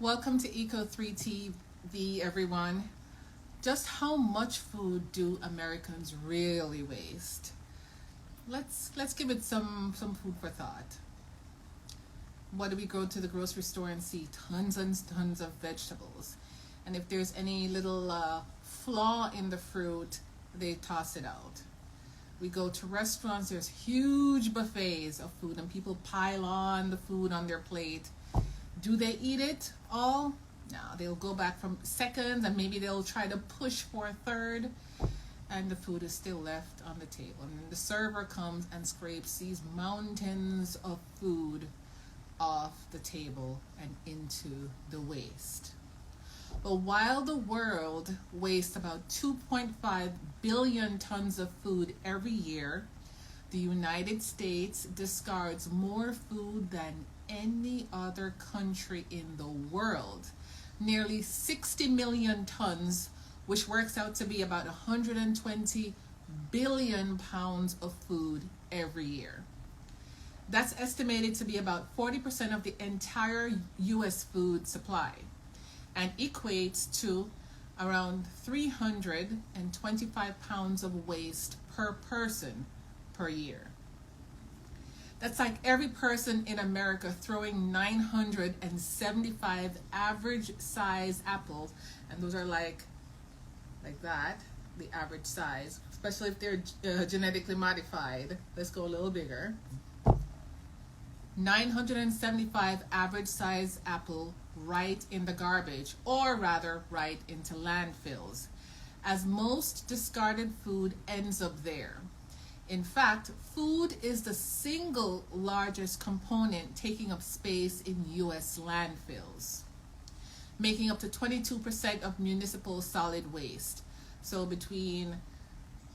Welcome to Eco3 TV, everyone. Just how much food do Americans really waste? Let's give it some food for thought. What do we go to the grocery store and see? Tons and tons of vegetables. And if there's any little flaw in the fruit, they toss it out. We go to restaurants, there's huge buffets of food, and people pile on the food on their plate. Do they eat it all? No, they'll go back from seconds and maybe they'll try to push for a third, and the food is still left on the table. And the server comes and scrapes these mountains of food off the table and into the waste. But while the world wastes about 2.5 billion tons of food every year, the United States discards more food than any other country in the world. Nearly 60 million tons, which works out to be about 120 billion pounds of food every year. That's estimated to be about 40% of the entire U.S. food supply and equates to around 325 pounds of waste per person per year. That's like every person in America throwing 975 average size apples, and those are like that, the average size, especially if they're genetically modified. Let's go a little bigger. 975 average size apple right in the garbage, or rather right into landfills, as most discarded food ends up there. In fact, food is the single largest component taking up space in U.S. landfills, making up to 22% of municipal solid waste. So between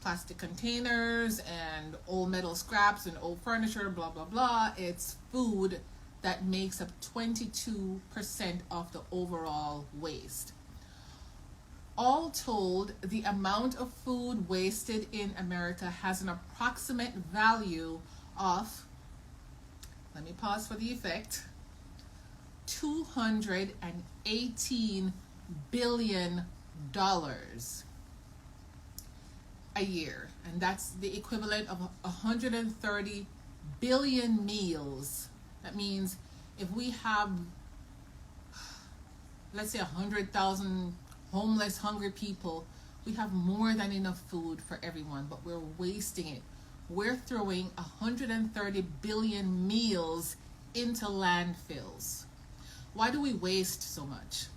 plastic containers and old metal scraps and old furniture, blah, blah, blah, it's food that makes up 22% of the overall waste. All told, the amount of food wasted in America has an approximate value of, let me pause for the effect, $218 billion a year. And that's the equivalent of 130 billion meals. That means if we have, let's say, 100,000 homeless, hungry people, we have more than enough food for everyone, but we're wasting it. We're throwing 130 billion meals into landfills. Why do we waste so much?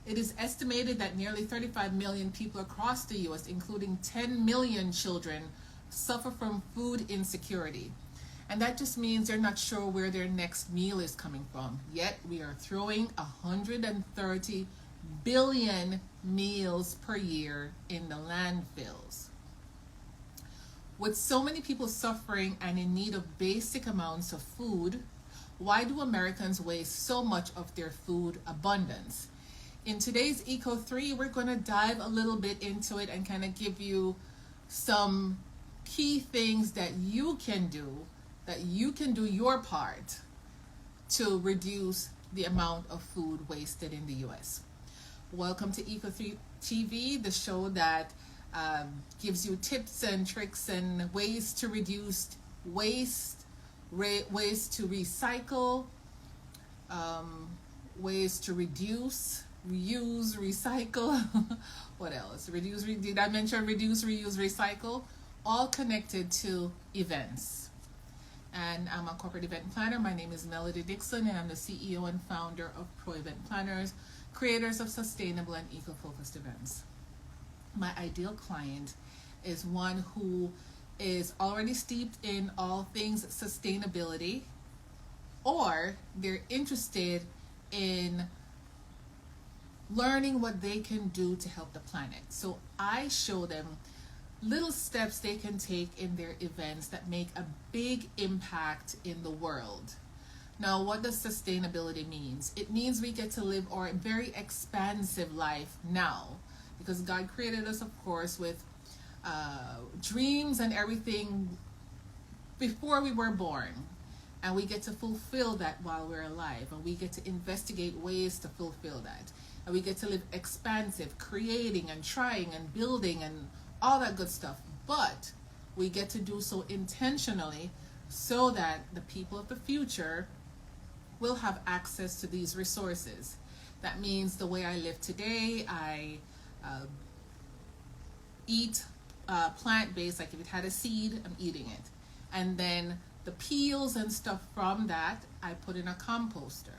It is estimated that nearly 35 million people across the U.S., including 10 million children, suffer from food insecurity. And that just means they're not sure where their next meal is coming from. Yet we are throwing 130 billion meals per year in the landfills. With so many people suffering and in need of basic amounts of food, why do Americans waste so much of their food abundance? In today's Eco3, we're going to dive a little bit into it and kind of give you some key things that you can do your part to reduce the amount of food wasted in the U.S. Welcome to Eco3 TV, the show that gives you tips and tricks and ways to reduce waste, ways to recycle, ways to reduce, reuse, recycle. What else? Did I mention reduce, reuse, recycle? All connected to events. And I'm a corporate event planner. My name is Melody Dixon, and I'm the CEO and founder of Pro Event Planners, creators of sustainable and eco-focused events. My ideal client is one who is already steeped in all things sustainability, or they're interested in learning what they can do to help the planet. So I show them little steps they can take in their events that make a big impact in the world. Now, what does sustainability means? It means we get to live our very expansive life now, because God created us, of course, with dreams and everything before we were born. And we get to fulfill that while we're alive, and we get to investigate ways to fulfill that. And we get to live expansive, creating and trying and building and all that good stuff. But we get to do so intentionally so that the people of the future will have access to these resources. That means the way I live today, I eat plant-based, like if it had a seed, I'm eating it. And then the peels and stuff from that, I put in a composter.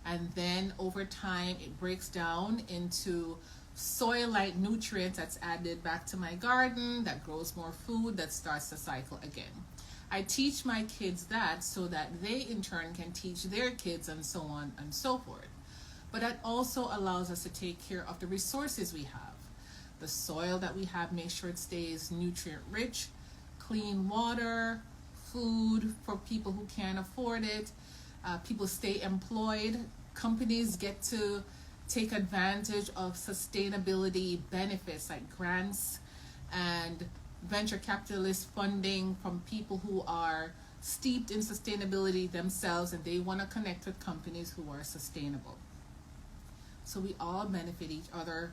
And then over time, it breaks down into soil-like nutrients that's added back to my garden, that grows more food, that starts the cycle again. I teach my kids that so that they in turn can teach their kids, and so on and so forth. But that also allows us to take care of the resources we have. The soil that we have, make sure it stays nutrient rich, clean water, food for people who can't afford it. People stay employed. Companies get to take advantage of sustainability benefits like grants and venture capitalist funding from people who are steeped in sustainability themselves, and they want to connect with companies who are sustainable. So we all benefit each other,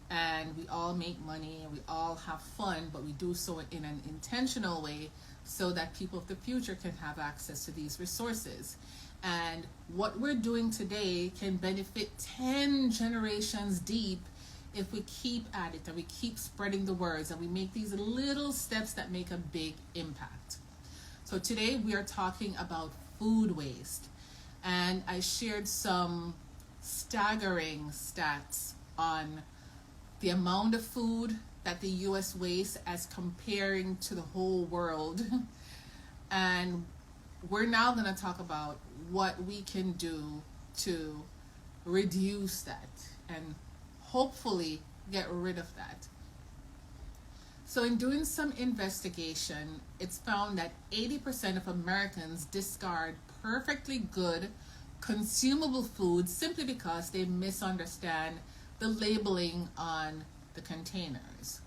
and we all make money, and we all have fun, but we do so in an intentional way so that people of the future can have access to these resources. And what we're doing today can benefit 10 generations deep if we keep at it and we keep spreading the words and we make these little steps that make a big impact. So today we are talking about food waste, and I shared some staggering stats on the amount of food that the US wastes as comparing to the whole world. And we're now going to talk about what we can do to reduce that and hopefully get rid of that. So in doing some investigation, it's found that 80% of Americans discard perfectly good, consumable food simply because they misunderstand the labeling on the containers.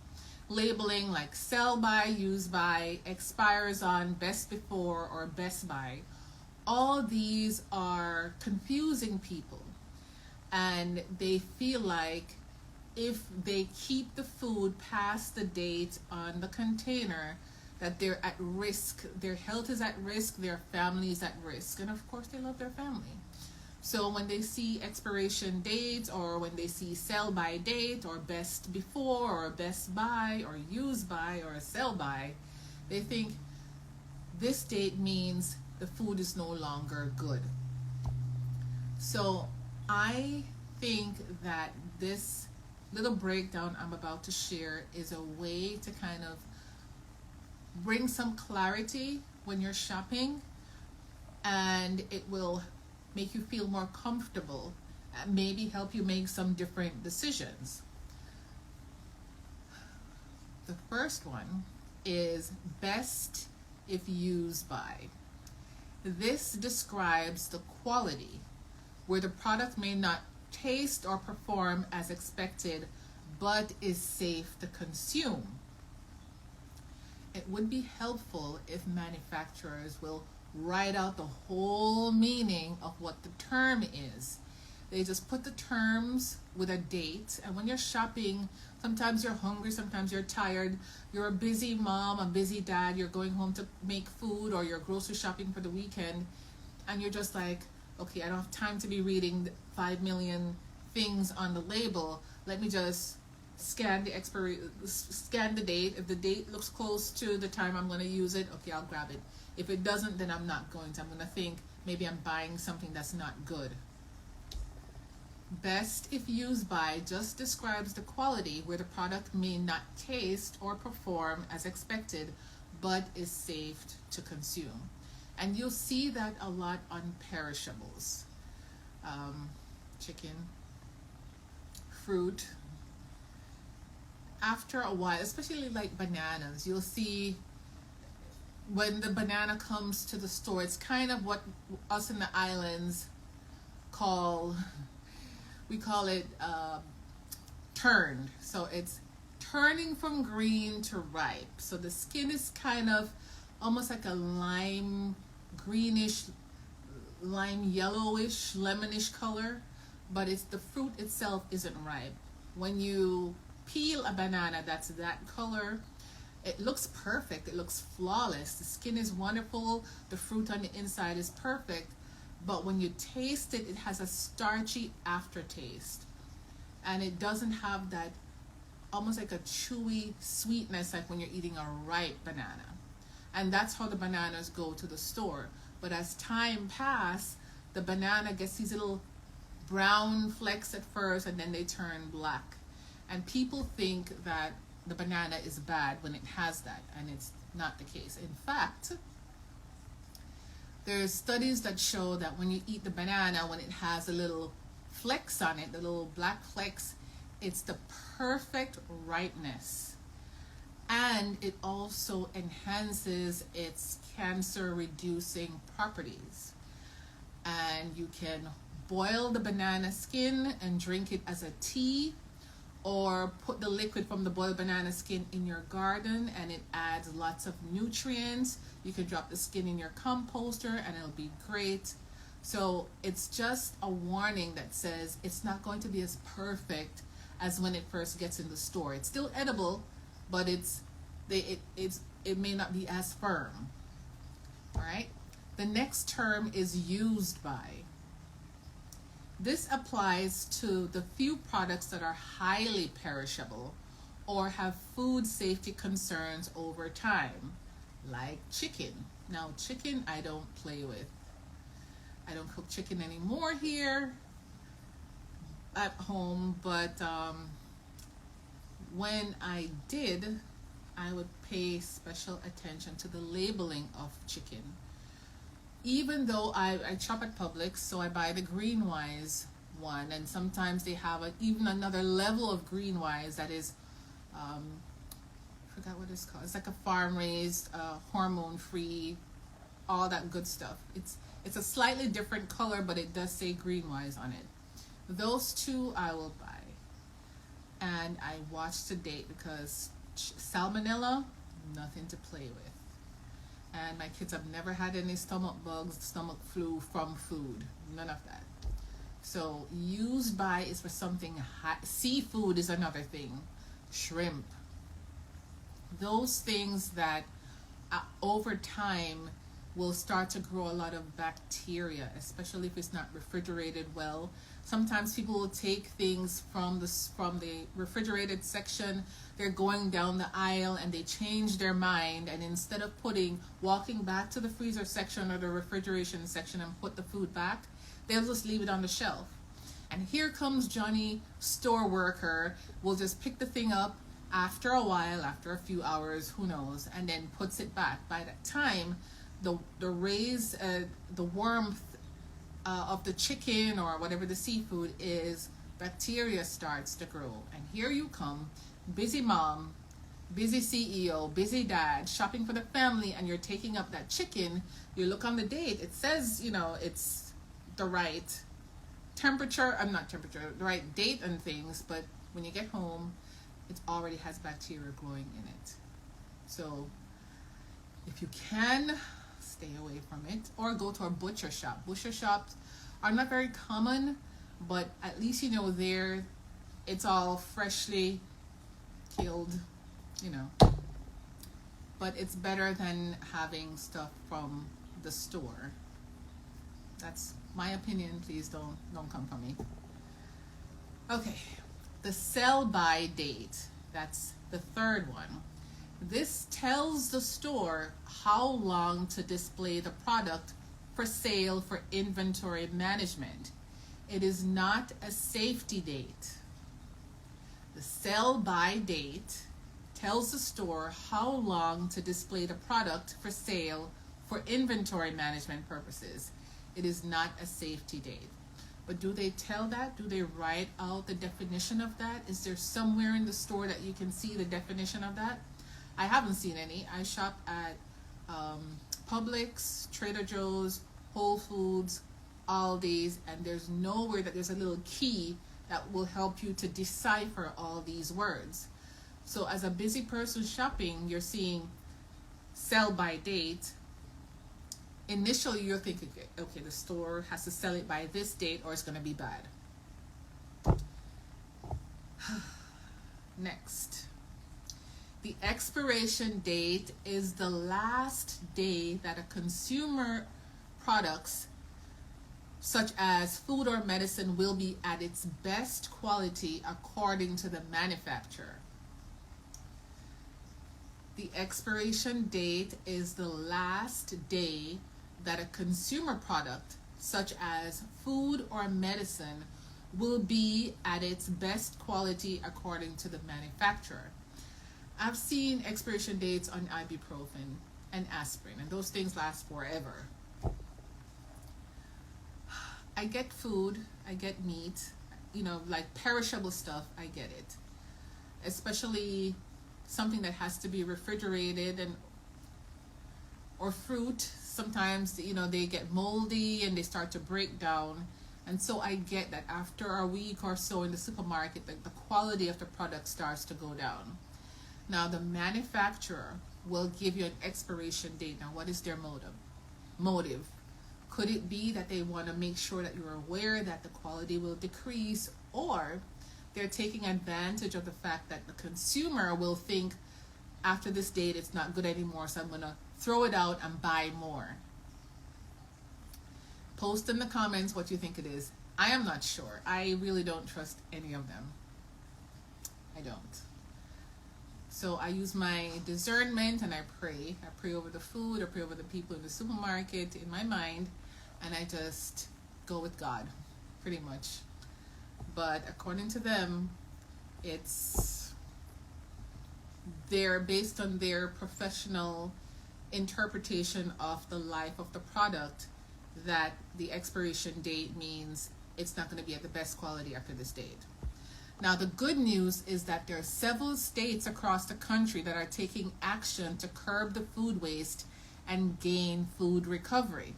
Labeling like sell by, use by, expires on, best before, or best by. All these are confusing people, and they feel like if they keep the food past the date on the container, that they're at risk. Their health is at risk, their family is at risk, and of course they love their family. So when they see expiration dates, or when they see sell by date, or best before, or best by, or use by, or sell by, they think this date means the food is no longer good. So I think that this little breakdown I'm about to share is a way to kind of bring some clarity when you're shopping, and it will make you feel more comfortable and maybe help you make some different decisions. The first one is best if used by. This describes the quality, where the product may not taste or perform as expected, but is safe to consume. It would be helpful if manufacturers will write out the whole meaning of what the term is. They just put the terms with a date, and when you're shopping, sometimes you're hungry, sometimes you're tired, you're a busy mom, a busy dad, you're going home to make food, or you're grocery shopping for the weekend, and you're just like, okay, I don't have time to be reading 5 million things on the label. Let me just scan the date. If the date looks close to the time I'm going to use it, okay, I'll grab it. If it doesn't, then I'm not going to. I'm going to think maybe I'm buying something that's not good. Best if used by just describes the quality, where the product may not taste or perform as expected, but is safe to consume. And you'll see that a lot on perishables. Chicken, fruit. After a while, especially like bananas, you'll see when the banana comes to the store, it's kind of what us in the islands call it turned. So it's turning from green to ripe. So the skin is kind of almost like a lime greenish, lime yellowish, lemonish color, but it's the fruit itself isn't ripe. When you peel a banana that's that color, it looks perfect. It looks flawless. The skin is wonderful. The fruit on the inside is perfect. But when you taste it, it has a starchy aftertaste. And it doesn't have that almost like a chewy sweetness like when you're eating a ripe banana. And that's how the bananas go to the store. But as time passes, the banana gets these little brown flecks at first, and then they turn black. And people think that the banana is bad when it has that, and it's not the case. In fact, there's studies that show that when you eat the banana, when it has the little flecks on it, the little black flecks, it's the perfect ripeness. And it also enhances its cancer reducing properties. And you can boil the banana skin and drink it as a tea, or put the liquid from the boiled banana skin in your garden, and it adds lots of nutrients. You can drop the skin in your composter and it'll be great. So it's just a warning that says it's not going to be as perfect as when it first gets in the store. It's still edible, but it may not be as firm. All right. The next term is used by. This applies to the few products that are highly perishable or have food safety concerns over time, like chicken. Now, chicken I don't play with. I don't cook chicken anymore here at home, but when I did, I would pay special attention to the labeling of chicken. Even though I shop at Publix, so I buy the Greenwise one, and sometimes they have even another level of Greenwise that is, I forgot what it's called. It's like a farm-raised, hormone-free, all that good stuff. It's a slightly different color, but it does say Greenwise on it. Those two I will buy, and I watch the date because salmonella, nothing to play with. And my kids have never had any stomach bugs, stomach flu from food. None of that. So used by is for something high. Seafood is another thing. Shrimp. Those things that over time will start to grow a lot of bacteria, especially if it's not refrigerated well. Sometimes people will take things from the refrigerated section, they're going down the aisle and they change their mind, and instead of walking back to the freezer section or the refrigeration section and put the food back, they'll just leave it on the shelf. And here comes Johnny, store worker, will just pick the thing up after a while, after a few hours, who knows, and then puts it back. By that time, the warmth of the chicken or whatever the seafood is, bacteria starts to grow. And here you come, busy mom, busy CEO, busy dad, shopping for the family, and you're taking up that chicken. You look on the date, it says, it's the right the right date and things, but when you get home, it already has bacteria growing in it. So if you can, stay away from it, or go to a butcher shop. Butcher shops are not very common, but at least there it's all freshly killed, but it's better than having stuff from the store. That's my opinion. Please don't come for me. Okay, the sell by date, that's the third one. This tells the store how long to display the product for sale for inventory management. It is not a safety date. The sell by date tells the store how long to display the product for sale for inventory management purposes. It is not a safety date. But do they tell that? Do they write out the definition of that? Is there somewhere in the store that you can see the definition of that? I haven't seen any. I shop at Publix, Trader Joe's, Whole Foods, Aldi's, and there's nowhere that there's a little key that will help you to decipher all these words. So as a busy person shopping, you're seeing sell by date, initially you're thinking, okay, the store has to sell it by this date or it's going to be bad. Next, the expiration date is the last day that a consumer products such as food or medicine will be at its best quality according to the manufacturer. The expiration date is the last day that a consumer product such as food or medicine will be at its best quality according to the manufacturer. I've seen expiration dates on ibuprofen and aspirin, and those things last forever. I get food, I get meat, like perishable stuff, I get it. Especially something that has to be refrigerated or fruit. Sometimes, they get moldy and they start to break down. And so I get that after a week or so in the supermarket, the quality of the product starts to go down. Now, the manufacturer will give you an expiration date. Now, what is their motive? Could it be that they want to make sure that you're aware that the quality will decrease, or they're taking advantage of the fact that the consumer will think after this date it's not good anymore, so I'm going to throw it out and buy more? Post in the comments what you think it is. I am not sure. I really don't trust any of them. I don't. So I use my discernment and I pray. I pray over the food, I pray over the people in the supermarket in my mind, and I just go with God, pretty much. But according to them, they're based on their professional interpretation of the life of the product, that the expiration date means it's not going to be at the best quality after this date. Now, the good news is that there are several states across the country that are taking action to curb the food waste and gain food recovery.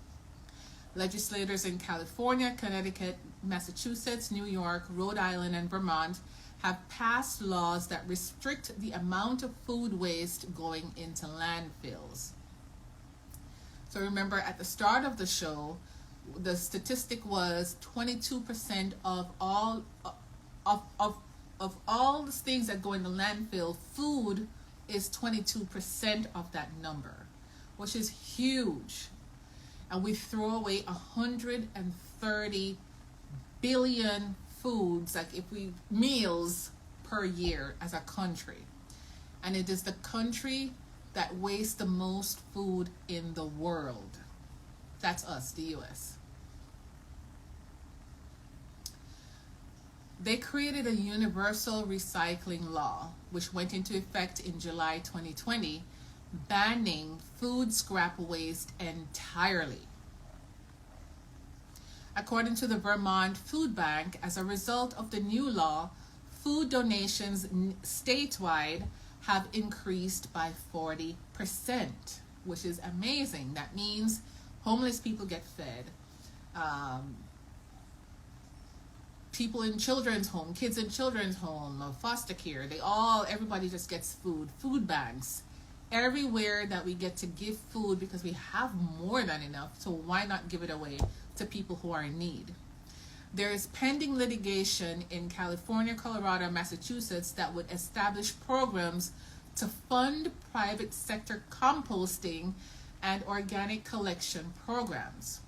Legislators in California, Connecticut, Massachusetts, New York, Rhode Island, and Vermont have passed laws that restrict the amount of food waste going into landfills. So remember, at the start of the show, the statistic was 22% of all the things that go in the landfill, food is 22% of that number, which is huge. And we throw away 130 billion foods, meals per year as a country. And it is the country that wastes the most food in the world. That's us, the US. They created a universal recycling law, which went into effect in July 2020, banning food scrap waste entirely. According to the Vermont Food Bank, as a result of the new law, food donations statewide have increased by 40%, which is amazing. That means homeless people get fed. People in children's home, kids in children's home, foster care, everybody just gets food. Food banks, everywhere that we get to give food, because we have more than enough, so why not give it away to people who are in need? There is pending litigation in California, Colorado, and Massachusetts that would establish programs to fund private sector composting and organic collection programs.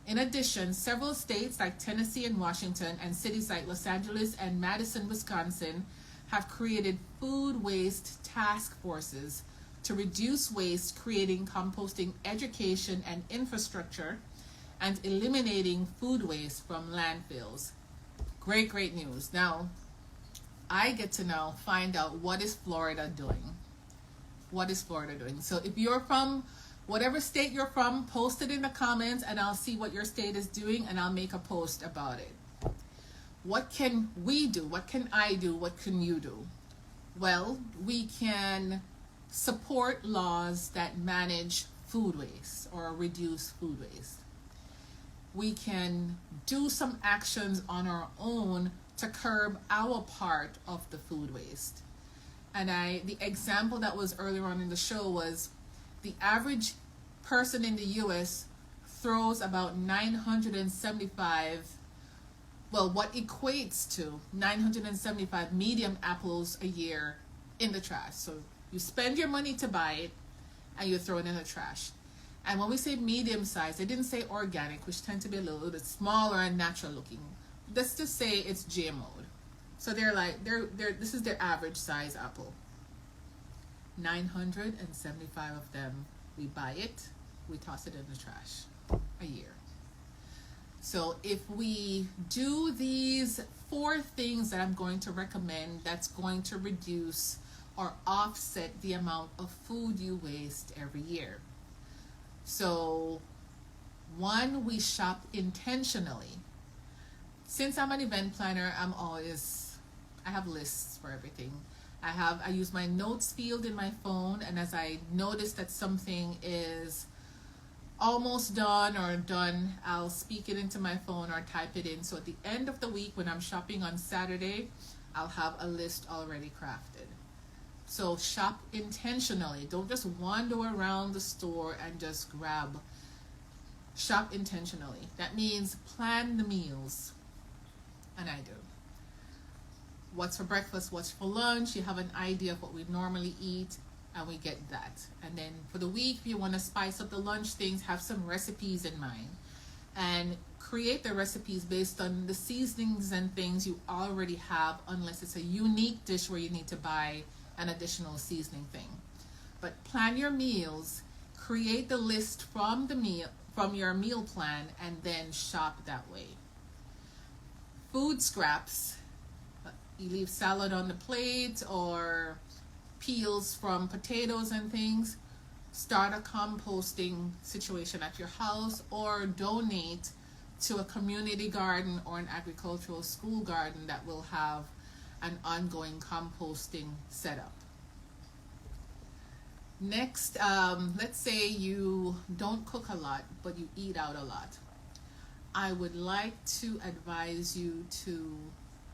In addition, several states like Tennessee and Washington, and cities like Los Angeles and Madison, Wisconsin, have created food waste task forces to reduce waste, creating composting education and infrastructure, and eliminating food waste from landfills. Great, great news. Now, I get to now find out what is Florida doing. What is Florida doing? So if you're from whatever state you're from, post it in the comments and I'll see what your state is doing and I'll make a post about it. What can we do? What can I do? What can you do? Well, we can support laws that manage food waste or reduce food waste. We can do some actions on our own to curb our part of the food waste. And the example that was earlier on in the show was the average person in the US throws about 975, well, what equates to 975 medium apples a year in the trash. So you spend your money to buy it and you throw it in the trash. And when we say medium size, they didn't say organic, which tend to be a little bit smaller and natural looking. Let's just say it's GMO'd. So this is their average size apple. 975 of them, we buy it, we toss it in the trash a year. So if we do these 4 things that I'm going to recommend, that's going to reduce or offset the amount of food you waste every year. So 1, we shop intentionally. Since I'm an event planner, I have lists for everything. I use my notes field in my phone, and as I notice that something is almost done or done, I'll speak it into my phone or type it in. So at the end of the week when I'm shopping on Saturday, I'll have a list already crafted. So shop intentionally. Don't just wander around the store and just grab. Shop intentionally. That means plan the meals. And I do. What's for breakfast, what's for lunch, you have an idea of what we normally eat, and we get that. And then for the week, if you want to spice up the lunch things, have some recipes in mind. And create the recipes based on the seasonings and things you already have, unless it's a unique dish where you need to buy an additional seasoning thing. But plan your meals, create the list from your meal plan, and then shop that way. Food scraps. You leave salad on the plate or peels from potatoes and things. Start a composting situation at your house or donate to a community garden or an agricultural school garden that will have an ongoing composting setup. Next, let's say you don't cook a lot, but you eat out a lot. I would like to advise you to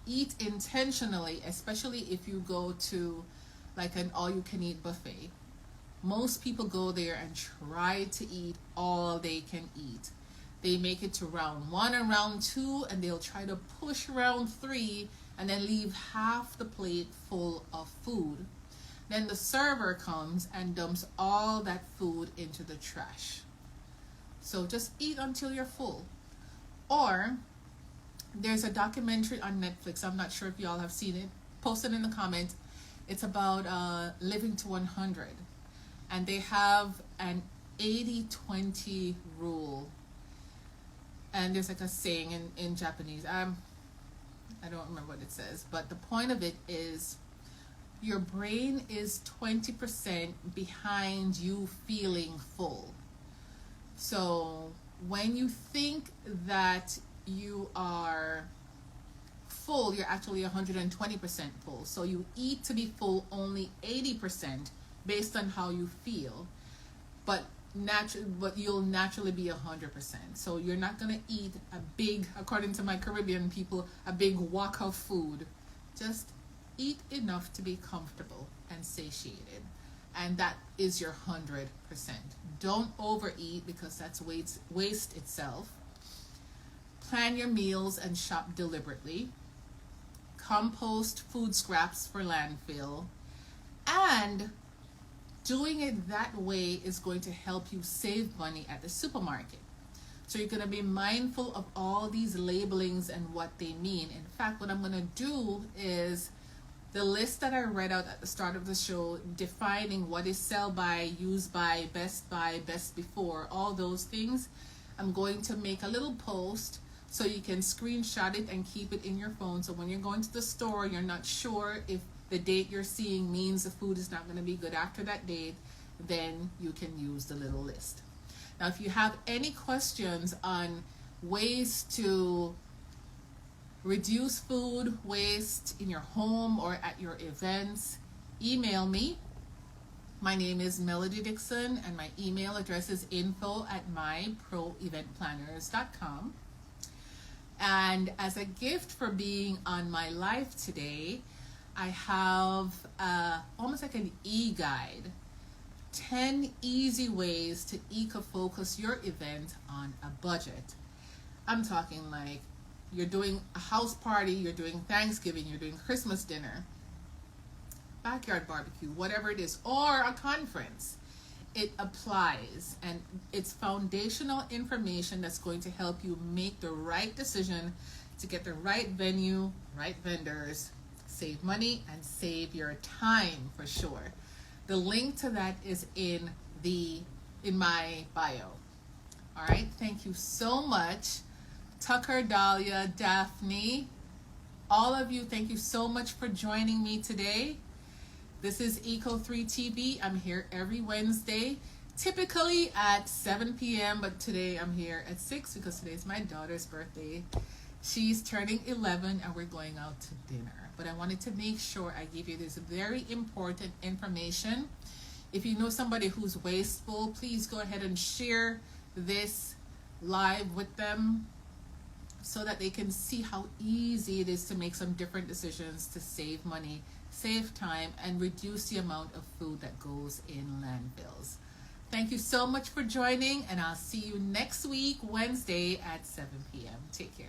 eat intentionally, especially if you go to like an all-you-can-eat buffet. Most people go there and try to eat all they can eat. They make it to round 1 and round 2, and they'll try to push round 3 and then leave half the plate full of food. Then the server comes and dumps all that food into the trash. So just eat until you're full. Or there's a documentary on Netflix, I'm not sure if y'all have seen it, post it in the comments. It's about living to 100. And they have an 80-20 rule. And there's like a saying in Japanese. I don't remember what it says. But the point of it is your brain is 20% behind you feeling full. So when you think that you are full, you're actually 120% full. So you eat to be full only 80% based on how you feel, but you'll naturally be 100%. So you're not gonna eat a big, according to my Caribbean people, a big wok of food. Just eat enough to be comfortable and satiated, and that is your 100%. Don't overeat because that's waste itself. Plan your meals and shop deliberately. Compost food scraps for landfill. And doing it that way is going to help you save money at the supermarket. So you're going to be mindful of all these labelings and what they mean. In fact, what I'm going to do is the list that I read out at the start of the show, defining what is sell by, use by, best before, all those things, I'm going to make a little post so you can screenshot it and keep it in your phone. So when you're going to the store, you're not sure if the date you're seeing means the food is not going to be good after that date, then you can use the little list. Now, if you have any questions on ways to reduce food waste in your home or at your events, email me. My name is Melody Dixon, and my email address is info@myproeventplanners.com. And as a gift for being on my live today, I have almost like an e-guide 10 easy ways to eco-focus your event on a budget. I'm talking like you're doing a house party, you're doing Thanksgiving, you're doing Christmas dinner, backyard barbecue, whatever it is, or a conference. It applies, and it's foundational information that's going to help you make the right decision to get the right venue, right vendors, save money, and save your time for sure. The link to that is in my bio. All right, thank you so much, Tucker, Dahlia, Daphne, all of you. Thank you so much for joining me today. This is Eco3 TV. I'm here every Wednesday, typically at 7 p.m., but today I'm here at 6 because today's my daughter's birthday. She's turning 11 and we're going out to dinner. But I wanted to make sure I give you this very important information. If you know somebody who's wasteful, please go ahead and share this live with them so that they can see how easy it is to make some different decisions to save money, save time, and reduce the amount of food that goes in landfills. Thank you so much for joining, and I'll see you next week, Wednesday at 7 p.m. Take care.